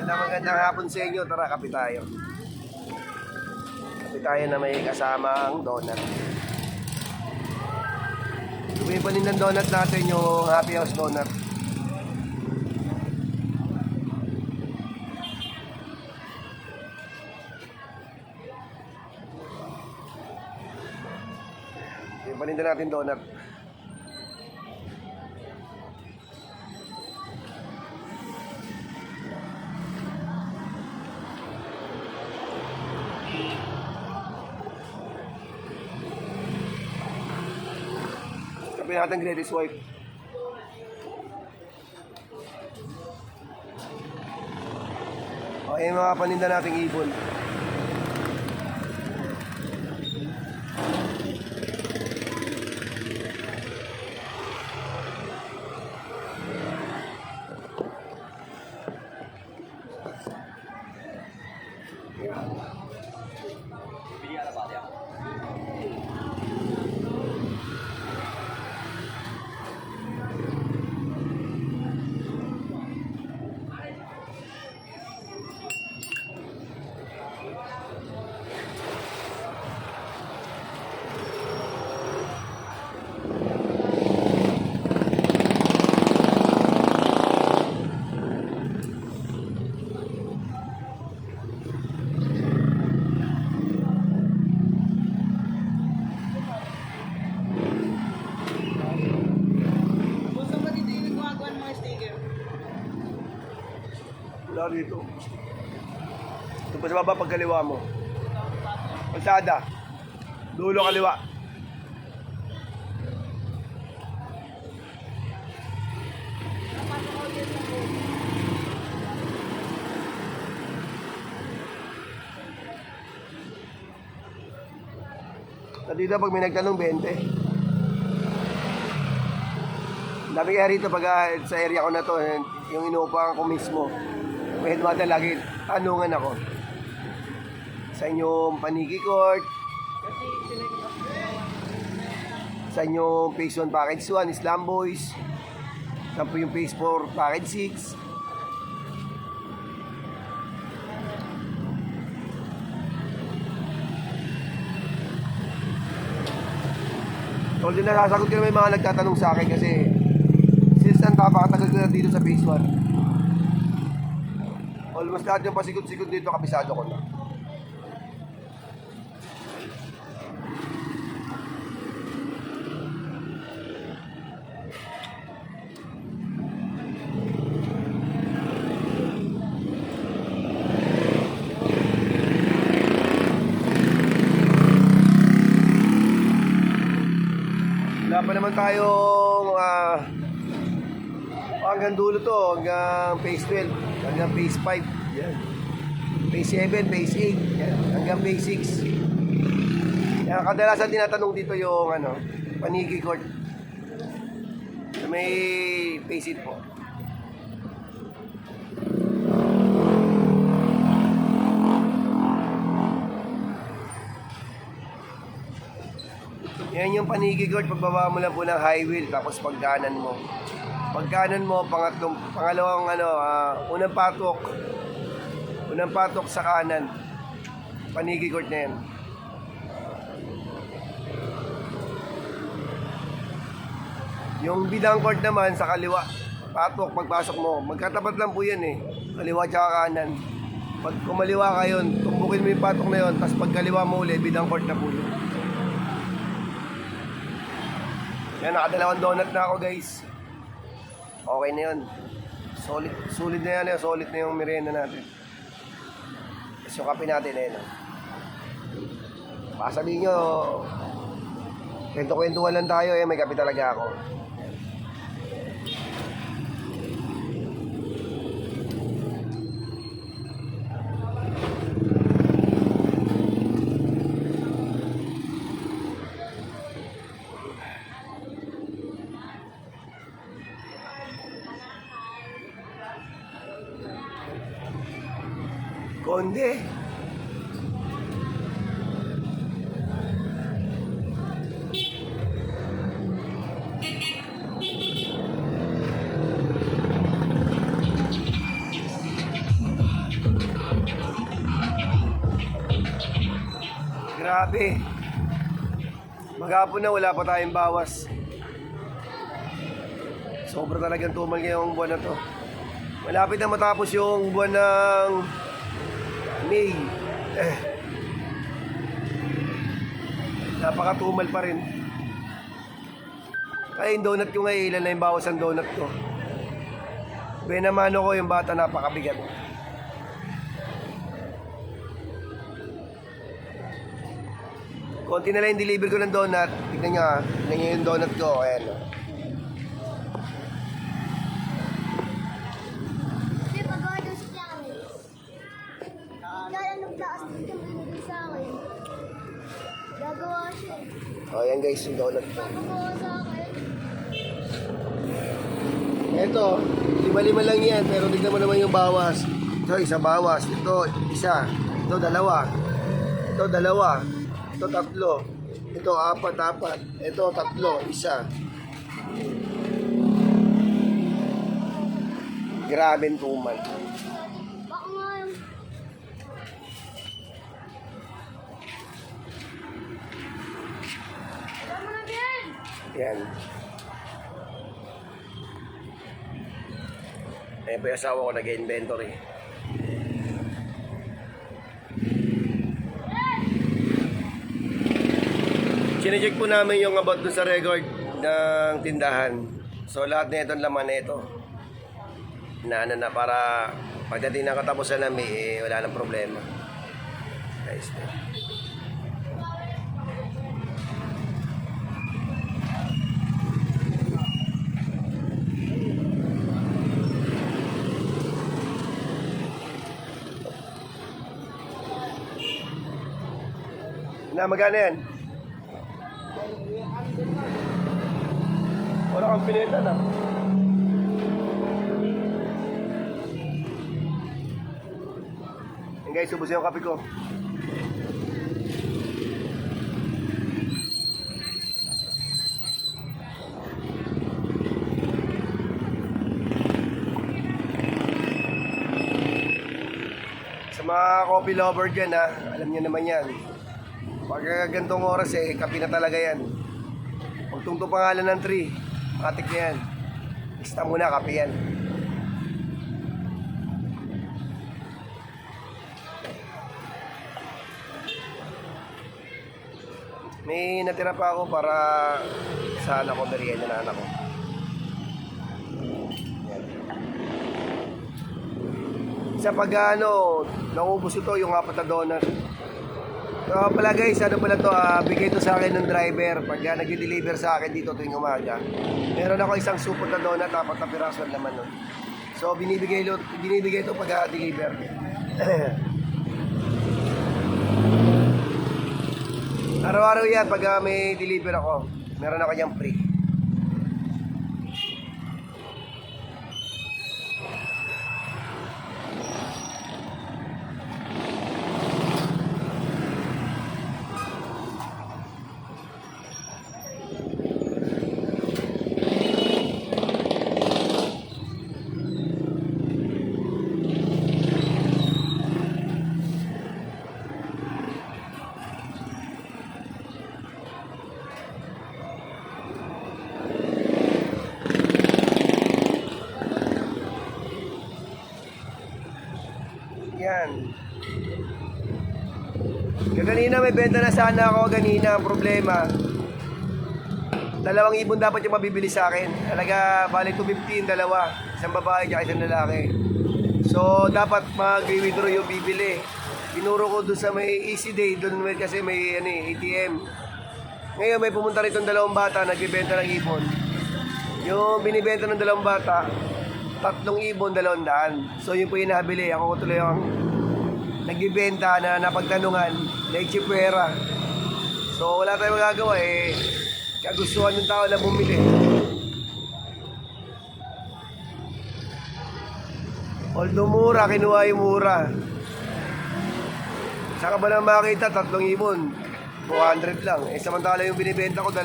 Magandang hapon sa inyo. Tara, kape tayo. Kape tayo na may kasamang donut. Lumipanin ng donut natin yung Happy House Donut. Lumipanin din natin donut. Sabi natin Gladys White. Okay, mga paninda nating ibon. Wala dito. Ito pa sa baba pagkaliwa mo. Kalsada. Dulo kaliwa. Dito pag may nagtanong 20. Dami kaya rito pag sa area ko na to, yung inuupahan ko mismo. May headwater lagi, tanungan ako. Sa inyong Paniki Court, sa inyong Phase 1 Package 1, Islam Boys, saan po yung Phase 4 Package 6. So, din nasasagot ko na may mga nagtatanong sa akin kasi since napakatagal ko na dito sa Phase 1. Almost lahat yung pasikot-sikot dito, kabisado ko na. Wala pa naman tayong hanggang dulo to, hanggang Phase 12, hanggang Phase 5, yan. Phase 7, Phase 8, yan. Hanggang Phase 6. Yan, kadalasan tinatanong dito yung Paniki Court. May Phase 8 po. Yan yung Paniki Court, pagbaba mo lang po ng high wheel, tapos pagkanan mo. Pagkanan mo, pangalawang unang patok sa kanan. Paniki Court na yan. Yung Bidang Court naman sa kaliwa. Patok pagpasok mo. Magkatapat lang po yan eh. Kaliwa tsaka kanan. Pag kumaliwa ka yun, tumbukin mo yung patok na yun, tapos pagkaliwa mo uli, Bidang Court na po yun. Yan, nakadalawang donut na ako guys. Okay na yun. Solid na yan. Solid na yung merienda natin. Tapos yung kape natin baka sabihin nyo, kwento-kwentuhan lang tayo may kape talaga ako. Konde. Grabe. Maghapon na, wala pa tayong bawas. Sobra talagang tumal ngayong buwan na to. Malapit na matapos yung buwan ng May. Napakatumal pa rin. Kaya yung donut ko ngayon, ilan na yung bawas ang donut ko. Benamano ko yung bata, napakabigat. Konti na lang yung deliver ko ng donut. Tignan nyo ha. Tignan nyo yung donut ko. Ayan o. Hindi, pag-order sa challenge. Ikaw ang nagtaas dito binigay sa akin. Gagawa siya. O yan guys, yung donut ko. Gagawa sa akin. Ito, lima-lima lang yan. Pero tignan mo naman yung bawas. Ito, isa bawas. Ito, isa. Ito, dalawa. Ito, dalawa. Ito, tatlo. Ito, apat. Ito, tatlo. Isa. Grabe tuman. Baka nga yung... Alam mo na din! Yan. Ayan pa yung asawa ko, nag-inventory. Sinecheck po namin yung about dun sa record ng tindahan. So lahat na itong laman na ito. Inaano na para pagdating ng katapusan namin, wala nang problema. Guys, na magana yan? Wala kang pinita na. Yan guys, ubos yung kape ko. Sa mga coffee lover dyan ha, alam niyo naman yan. Pag gantong oras kape na talaga yan. Huwag tungto pangalan ng 3, matik na yan. Basta muna, kape yan. May natira pa ako para sa anak ko, merienda na anak ko. Yan. Sa pag-ano, naubos ito yung 4 na donut. So pala guys, ano pala to, bigay to sa akin ng driver pag nag-deliver sa akin dito tuwing umaga. Meron ako isang supot na donut, 4 na piraso ang laman nun. So binibigay to pag deliver. Araw-araw yan pag may deliver ako. Meron ako niyang free. Yan. Kanina may benta na sana ako kanina. Ang problema, 2 ibon dapat yung mabibili sa akin. Talaga, bali 215, dalawa. Isang babae at isang lalaki. So, dapat mag-withdraw yung bibili. Pinuro ko doon sa may Easy Day. Doon kasi may ATM. Ngayon, may pumunta rin itong 2 bata. Nagbibenta ng ibon. Yung binibenta ng 2 bata, 3 ibon, 200. So, yun po yung nabili. Ako ko tuloy ang nagbibenta na napagtanungan na ichipwera. So, wala tayong magagawa kagustuhan ng tao na bumili. Although mura, kinuha yung mura. Saka ba na makita, 3 ibon, 200 lang. Samantala yung binibenta ko, 2,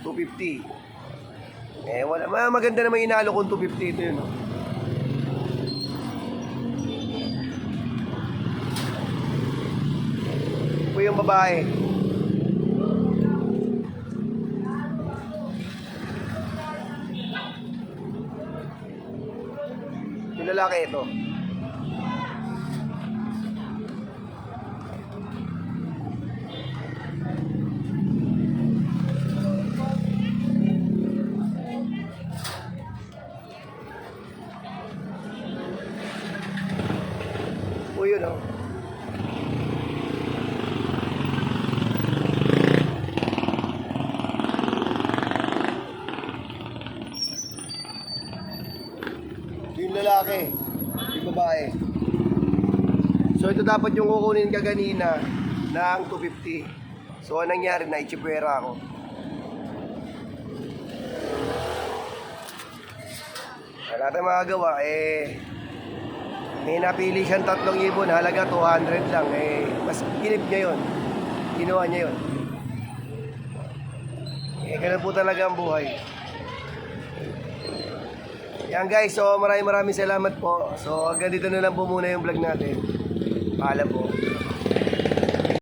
250. Wala. Maganda naman inalo kung 250 ito yun. yung babae. Yung lalaki ito. O yun o. Yung lalaki, yung babae. So ito dapat yung kukunin ka kanina ng 250. So anong nangyari na ichipwera ako. Wala tayong magagawa may napili siyang 3,000 na halaga 200 lang mas kinip niya yun. Ginawa niya yun. Ganun po talaga ang buhay. Yan guys, so maraming salamat po. So hanggang dito na lang po muna yung vlog natin. Paalam po.